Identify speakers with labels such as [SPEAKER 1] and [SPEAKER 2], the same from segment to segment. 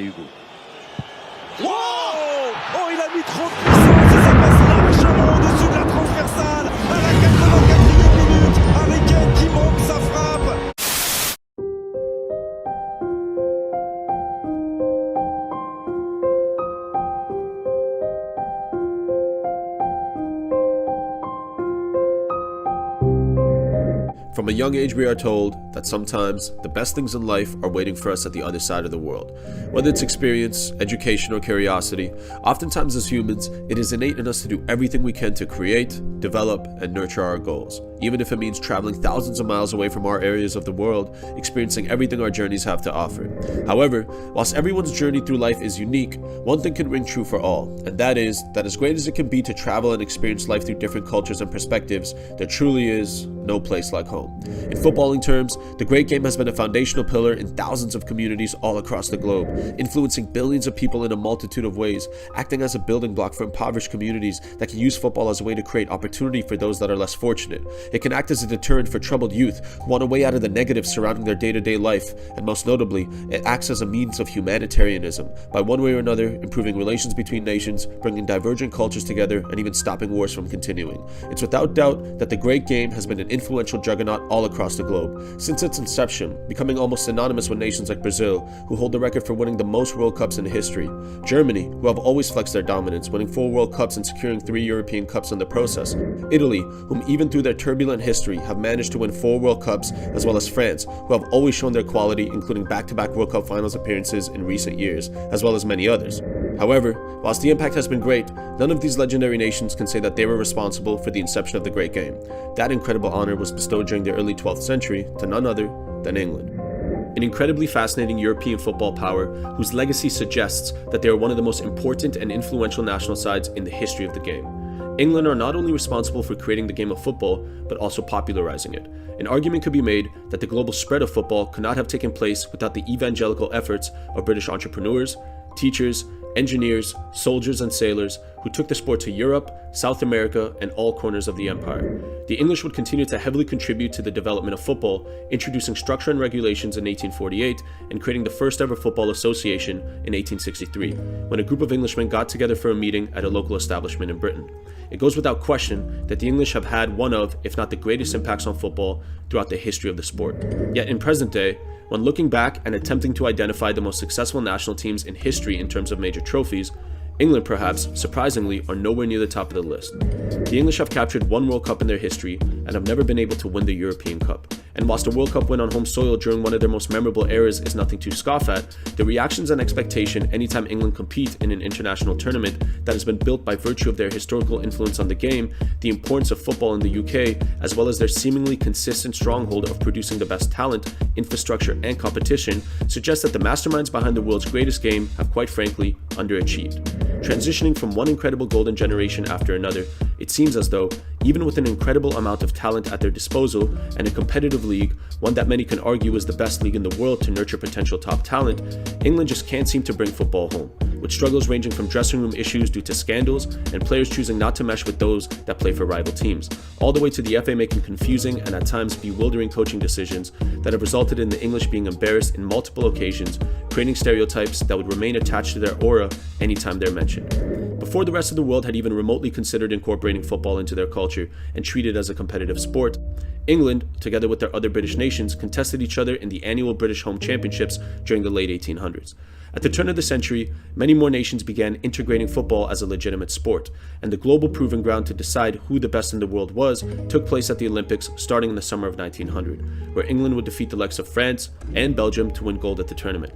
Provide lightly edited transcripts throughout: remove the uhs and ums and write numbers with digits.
[SPEAKER 1] Hugo. Wow! Oh, il a mis trop de puissance et ça passe largement au-dessus de la transversale à la 84e minute. Harry Kane qui manque sa frappe.
[SPEAKER 2] From a young age, we are told that sometimes the best things in life are waiting for us at the other side of the world. Whether it's experience, education, or curiosity, oftentimes as humans, it is innate in us to do everything we can to create, develop, and nurture our goals, even if it means traveling thousands of miles away from our areas of the world, experiencing everything our journeys have to offer. However, whilst everyone's journey through life is unique, one thing can ring true for all, and that is that as great as it can be to travel and experience life through different cultures and perspectives, there truly is no place like home. In footballing terms, the great game has been a foundational pillar in thousands of communities all across the globe, influencing billions of people in a multitude of ways, acting as a building block for impoverished communities that can use football as a way to create opportunity for those that are less fortunate. It can act as a deterrent for troubled youth who want a way out of the negatives surrounding their day-to-day life, and most notably, it acts as a means of humanitarianism, by one way or another improving relations between nations, bringing divergent cultures together, and even stopping wars from continuing. It's without doubt that the great game has been an influential juggernaut all across the globe, since its inception, becoming almost synonymous with nations like Brazil, who hold the record for winning the most World Cups in history, Germany, who have always flexed their dominance, winning 4 World Cups and securing 3 European Cups in the process, Italy, whom even through their turbulent history have managed to win 4 World Cups, as well as France, who have always shown their quality, including back-to-back World Cup finals appearances in recent years, as well as many others. However, whilst the impact has been great, none of these legendary nations can say that they were responsible for the inception of the great game. That incredible honor was bestowed during the early 12th century to none other than England. An incredibly fascinating European football power whose legacy suggests that they are one of the most important and influential national sides in the history of the game. England are not only responsible for creating the game of football, but also popularizing it. An argument could be made that the global spread of football could not have taken place without the evangelical efforts of British entrepreneurs, teachers, engineers, soldiers, and sailors who took the sport to Europe, South America, and all corners of the empire. The English would continue to heavily contribute to the development of football, introducing structure and regulations in 1848 and creating the first ever football association in 1863, when a group of Englishmen got together for a meeting at a local establishment in Britain. It goes without question that the English have had one of, if not the greatest impacts on football throughout the history of the sport. Yet in present day, when looking back and attempting to identify the most successful national teams in history in terms of major trophies, England, perhaps, surprisingly, are nowhere near the top of the list. The English have captured 1 World Cup in their history and have never been able to win the European Cup. And whilst a World Cup win on home soil during one of their most memorable eras is nothing to scoff at, the reactions and expectation anytime England compete in an international tournament that has been built by virtue of their historical influence on the game, the importance of football in the UK, as well as their seemingly consistent stronghold of producing the best talent, infrastructure, and competition, suggests that the masterminds behind the world's greatest game have quite frankly underachieved. Transitioning from one incredible golden generation after another, it seems as though, even with an incredible amount of talent at their disposal and a competitive league, one that many can argue is the best league in the world to nurture potential top talent, England just can't seem to bring football home, with struggles ranging from dressing room issues due to scandals and players choosing not to mesh with those that play for rival teams, all the way to the FA making confusing and at times bewildering coaching decisions that have resulted in the English being embarrassed in multiple occasions, creating stereotypes that would remain attached to their aura anytime they're mentioned. Before the rest of the world had even remotely considered incorporating football into their culture and treat it as a competitive sport, England, together with their other British nations, contested each other in the annual British Home Championships during the late 1800s. At the turn of the century, many more nations began integrating football as a legitimate sport, and the global proving ground to decide who the best in the world was took place at the Olympics starting in the summer of 1900, where England would defeat the likes of France and Belgium to win gold at the tournament.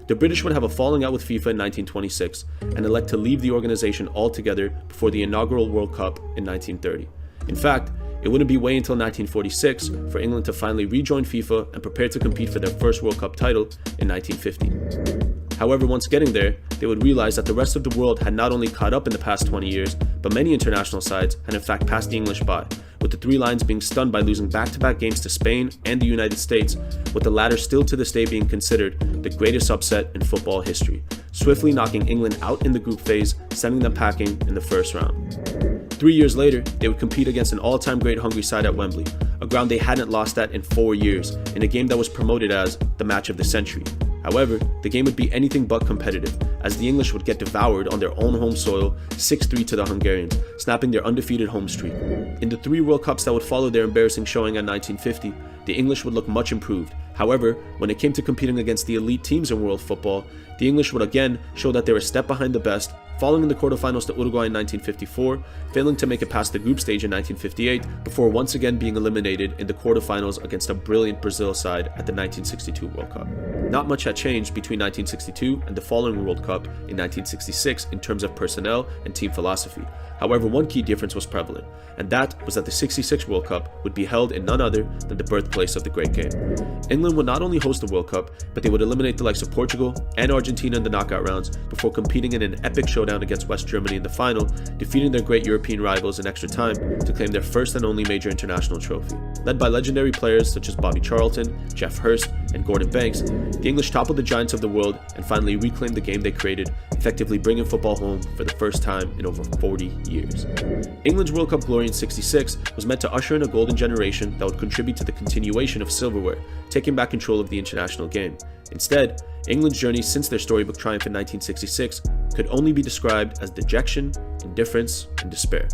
[SPEAKER 2] The British would have a falling out with FIFA in 1926 and elect to leave the organization altogether before the inaugural World Cup in 1930. In fact, it wouldn't be way until 1946 for England to finally rejoin FIFA and prepare to compete for their first World Cup title in 1950. However, once getting there, they would realize that the rest of the world had not only caught up in the past 20 years, but many international sides had in fact passed the English by, with the Three Lions being stunned by losing back-to-back games to Spain and the United States, with the latter still to this day being considered the greatest upset in football history, swiftly knocking England out in the group phase, sending them packing in the first round. 3 years later, they would compete against an all-time great Hungary side at Wembley, a ground they hadn't lost at in 4 years, in a game that was promoted as the match of the century. However, the game would be anything but competitive, as the English would get devoured on their own home soil 6-3 to the Hungarians, snapping their undefeated home streak. In the 3 World Cups that would follow their embarrassing showing in 1950, the English would look much improved. However, when it came to competing against the elite teams in world football, the English would again show that they were a step behind the best, falling in the quarterfinals to Uruguay in 1954, failing to make it past the group stage in 1958, before once again being eliminated in the quarterfinals against a brilliant Brazil side at the 1962 World Cup. Not much had changed between 1962 and the following World Cup in 1966 in terms of personnel and team philosophy. However, one key difference was prevalent, and that was that the 66 World Cup would be held in none other than the birthplace of the great game. England would not only host the World Cup, but they would eliminate the likes of Portugal and Argentina in the knockout rounds before competing in an epic showdown against West Germany in the final, defeating their great European rivals in extra time to claim their first and only major international trophy. Led by legendary players such as Bobby Charlton, Geoff Hurst, and Gordon Banks, the English toppled the giants of the world and finally reclaimed the game they created, effectively bringing football home for the first time in over 40 years. England's World Cup glory in '66 was meant to usher in a golden generation that would contribute to the continuation of silverware, taking back control of the international game. Instead, England's journey since their storybook triumph in 1966 could only be described as dejection, indifference, and despair.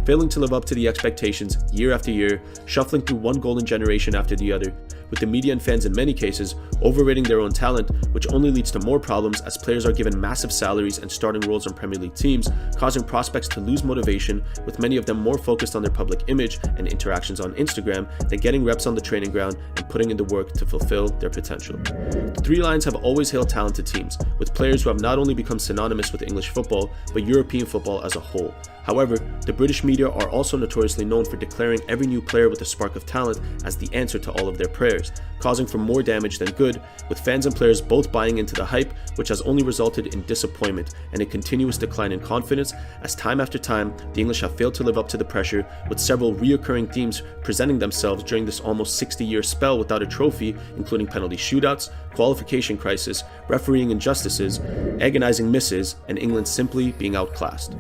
[SPEAKER 2] Failing to live up to the expectations year after year, shuffling through one golden generation after the other, with the media and fans in many cases overrating their own talent, which only leads to more problems as players are given massive salaries and starting roles in Premier League teams, causing prospects to lose motivation, with many of them more focused on their public image and interactions on Instagram than getting reps on the training ground and putting in the work to fulfill their potential. The Three Lions have always hailed talented teams, with players who have not only become synonymous with English football, but European football as a whole. However, the British media are also notoriously known for declaring every new player with a spark of talent as the answer to all of their prayers, causing for more damage than good, with fans and players both buying into the hype, which has only resulted in disappointment and a continuous decline in confidence, as time after time, the English have failed to live up to the pressure, with several reoccurring themes presenting themselves during this almost 60-year spell without a trophy, including penalty shootouts, qualification crisis, refereeing injustices, agonizing misses, and England simply being outclassed.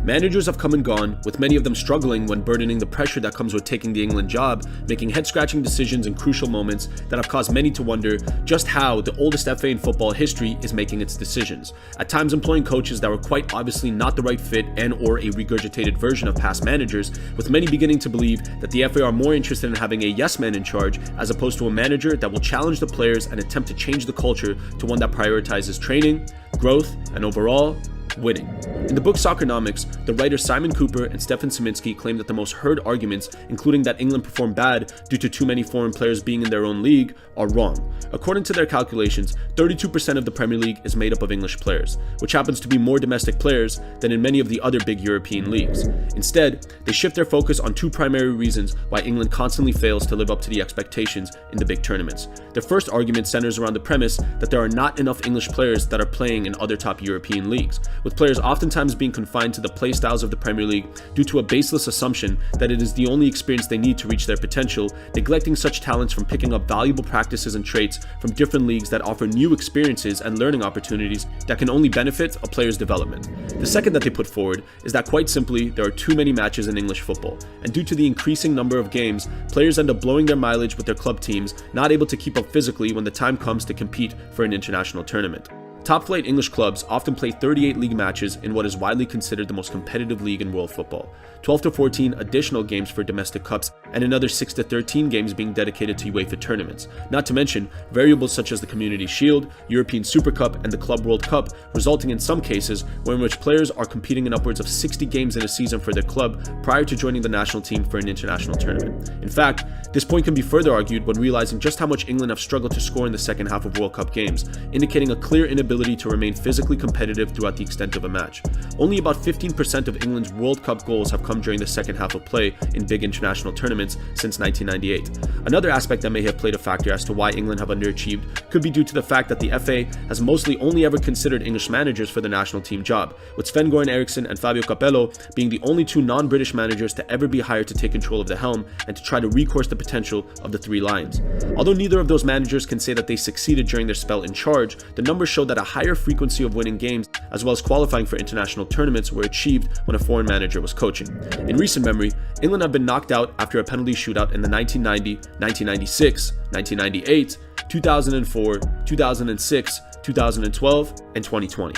[SPEAKER 2] Managers have come and gone, with many of them struggling when burdening the pressure that comes with taking the England job, making head-scratching decisions in crucial moments that have caused many to wonder just how the oldest FA in football history is making its decisions, at times employing coaches that were quite obviously not the right fit and or a regurgitated version of past managers, with many beginning to believe that the FA are more interested in having a yes man in charge as opposed to a manager that will challenge the players and attempt to change the culture to one that prioritizes training, growth, and overall, winning. In the book Soccernomics, the writers Simon Cooper and Stefan Szymanski claim that the most heard arguments, including that England performed bad due to too many foreign players being in their own league, are wrong. According to their calculations, 32% of the Premier League is made up of English players, which happens to be more domestic players than in many of the other big European leagues. Instead, they shift their focus on two primary reasons why England constantly fails to live up to the expectations in the big tournaments. Their first argument centers around the premise that there are not enough English players that are playing in other top European leagues, with players oftentimes being confined to the play styles of the Premier League due to a baseless assumption that it is the only experience they need to reach their potential, neglecting such talents from picking up valuable practices and traits from different leagues that offer new experiences and learning opportunities that can only benefit a player's development. The second that they put forward is that quite simply there are too many matches in English football, and due to the increasing number of games, players end up blowing their mileage with their club teams, not able to keep up physically when the time comes to compete for an international tournament. Top-flight English clubs often play 38 league matches in what is widely considered the most competitive league in world football, 12 to 14 additional games for domestic cups, and another 6 to 13 games being dedicated to UEFA tournaments, not to mention variables such as the Community Shield, European Super Cup, and the Club World Cup, resulting in some cases in which players are competing in upwards of 60 games in a season for their club prior to joining the national team for an international tournament. In fact, this point can be further argued when realizing just how much England have struggled to score in the second half of World Cup games, indicating a clear inability to remain physically competitive throughout the extent of a match. Only about 15% of England's World Cup goals have come during the second half of play in big international tournaments since 1998. Another aspect that may have played a factor as to why England have underachieved could be due to the fact that the FA has mostly only ever considered English managers for the national team job, with Sven-Goran Eriksson and Fabio Capello being the only two non-British managers to ever be hired to take control of the helm and to try to recourse the potential of the Three Lions. Although neither of those managers can say that they succeeded during their spell in charge, the numbers show that a higher frequency of winning games as well as qualifying for international tournaments were achieved when a foreign manager was coaching. In recent memory, England have been knocked out after a penalty shootout in the 1990, 1996, 1998, 2004, 2006, 2012, and 2020.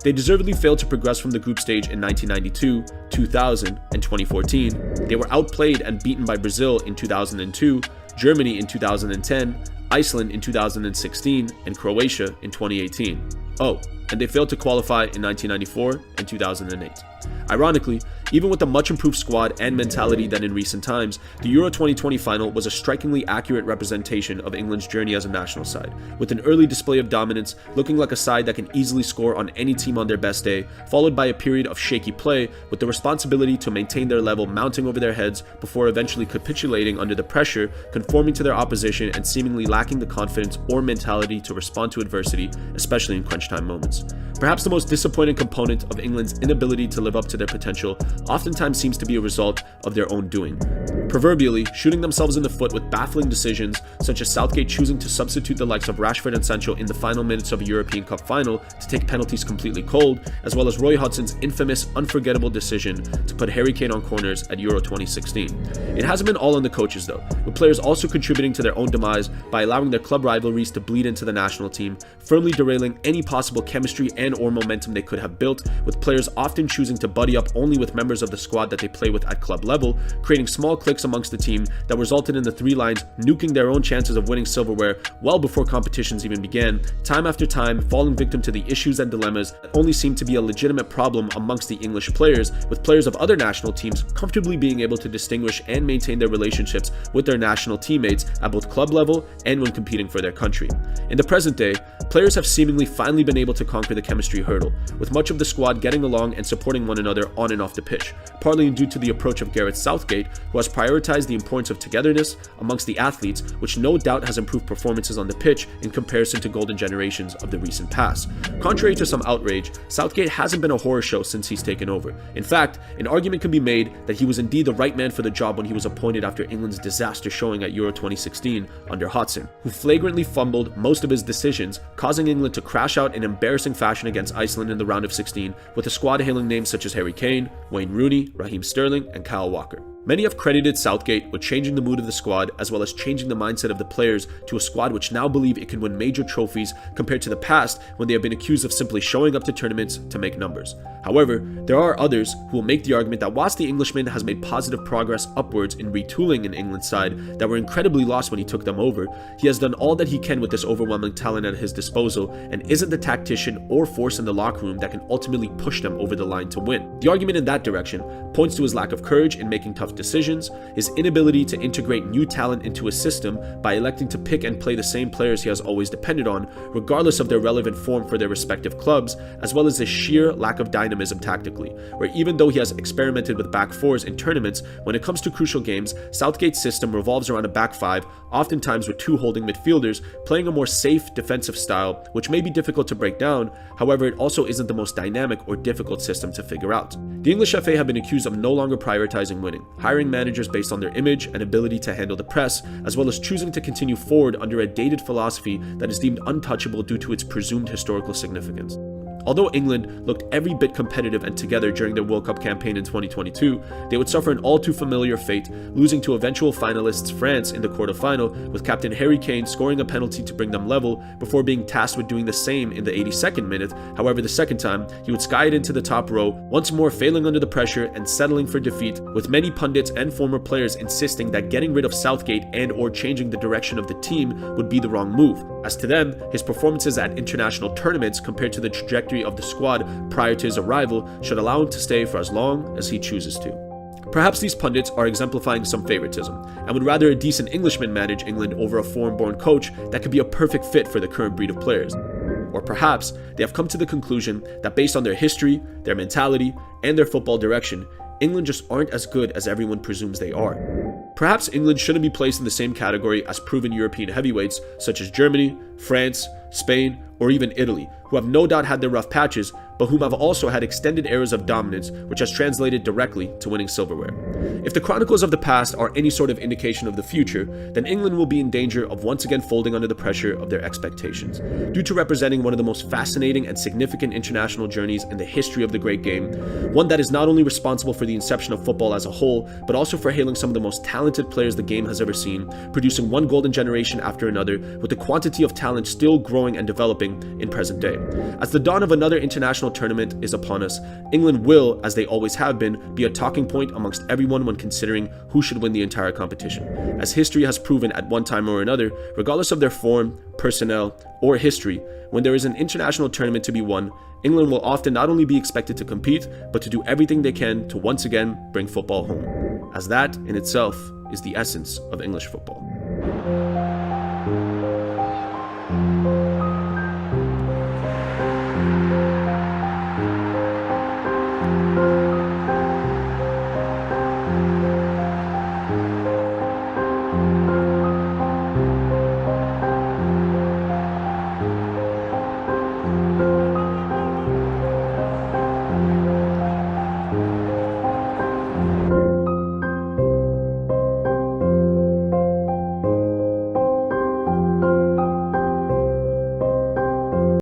[SPEAKER 2] They deservedly failed to progress from the group stage in 1992, 2000, and 2014. They were outplayed and beaten by Brazil in 2002, Germany in 2010, Iceland in 2016, and Croatia in 2018. Oh, and they failed to qualify in 1994 and 2008. Ironically, even with a much improved squad and mentality than in recent times, the Euro 2020 final was a strikingly accurate representation of England's journey as a national side, with an early display of dominance, looking like a side that can easily score on any team on their best day, followed by a period of shaky play, with the responsibility to maintain their level mounting over their heads before eventually capitulating under the pressure, conforming to their opposition, and seemingly lacking the confidence or mentality to respond to adversity, especially in crunch time moments. Perhaps the most disappointing component of England's inability to live up to their potential oftentimes seems to be a result of their own doing. Proverbially, shooting themselves in the foot with baffling decisions, such as Southgate choosing to substitute the likes of Rashford and Sancho in the final minutes of a European Cup final to take penalties completely cold, as well as Roy Hodgson's infamous, unforgettable decision to put Harry Kane on corners at Euro 2016. It hasn't been all on the coaches though, with players also contributing to their own demise by allowing their club rivalries to bleed into the national team, firmly derailing any possible chemistry and or momentum they could have built, with players often choosing to buddy up only with members of the squad that they play with at club level, creating small cliques amongst the team that resulted in the three lions nuking their own chances of winning silverware well before competitions even began, time after time falling victim to the issues and dilemmas that only seemed to be a legitimate problem amongst the English players, with players of other national teams comfortably being able to distinguish and maintain their relationships with their national teammates at both club level and when competing for their country. In the present day, players have seemingly finally been able to conquer the chemistry hurdle, with much of the squad getting along and supporting one another on and off the pitch, partly due to the approach of Gareth Southgate, who has prioritized the importance of togetherness amongst the athletes, which no doubt has improved performances on the pitch in comparison to golden generations of the recent past. Contrary to some outrage, Southgate hasn't been a horror show since he's taken over. In fact, an argument can be made that he was indeed the right man for the job when he was appointed after England's disaster showing at Euro 2016 under Hodgson, who flagrantly fumbled most of his decisions, causing England to crash out in embarrassing fashion against Iceland in the round of 16, with a squad hailing names such as Harry Kane, Wayne Rooney, Raheem Sterling, and Kyle Walker. Many have credited Southgate with changing the mood of the squad as well as changing the mindset of the players to a squad which now believe it can win major trophies compared to the past when they have been accused of simply showing up to tournaments to make numbers. However, there are others who will make the argument that whilst the Englishman has made positive progress upwards in retooling an England side that were incredibly lost when he took them over, he has done all that he can with this overwhelming talent at his disposal and isn't the tactician or force in the locker room that can ultimately push them over the line to win. The argument in that direction points to his lack of courage in making tough decisions, his inability to integrate new talent into a system by electing to pick and play the same players he has always depended on, regardless of their relevant form for their respective clubs, as well as the sheer lack of dynamism tactically, where even though he has experimented with back fours in tournaments, when it comes to crucial games, Southgate's system revolves around a back five, oftentimes with two holding midfielders, playing a more safe defensive style, which may be difficult to break down. However, it also isn't the most dynamic or difficult system to figure out. The English FA have been accused of no longer prioritizing winning, hiring managers based on their image and ability to handle the press, as well as choosing to continue forward under a dated philosophy that is deemed untouchable due to its presumed historical significance. Although England looked every bit competitive and together during their World Cup campaign in 2022, they would suffer an all too familiar fate, losing to eventual finalists France in the quarter-final, with captain Harry Kane scoring a penalty to bring them level before being tasked with doing the same in the 82nd minute. However, the second time, he would sky it into the top row, once more failing under the pressure and settling for defeat, with many pundits and former players insisting that getting rid of Southgate and or changing the direction of the team would be the wrong move. As to them, his performances at international tournaments compared to the trajectory of the squad prior to his arrival should allow him to stay for as long as he chooses to. Perhaps these pundits are exemplifying some favoritism, and would rather a decent Englishman manage England over a foreign-born coach that could be a perfect fit for the current breed of players. Or perhaps they have come to the conclusion that based on their history, their mentality, and their football direction, England just aren't as good as everyone presumes they are. Perhaps England shouldn't be placed in the same category as proven European heavyweights such as Germany, France, Spain, or even Italy, who have no doubt had their rough patches, but whom have also had extended eras of dominance, which has translated directly to winning silverware. If the chronicles of the past are any sort of indication of the future, then England will be in danger of once again folding under the pressure of their expectations. Due to representing one of the most fascinating and significant international journeys in the history of the great game, one that is not only responsible for the inception of football as a whole, but also for hailing some of the most talented players the game has ever seen, producing one golden generation after another, with the quantity of talent still growing and developing in present day. As the dawn of another international tournament is upon us, England will, as they always have been, be a talking point amongst everyone when considering who should win the entire competition. As history has proven at one time or another, regardless of their form, personnel, or history, when there is an international tournament to be won, England will often not only be expected to compete, but to do everything they can to once again bring football home, as that in itself is the essence of English football.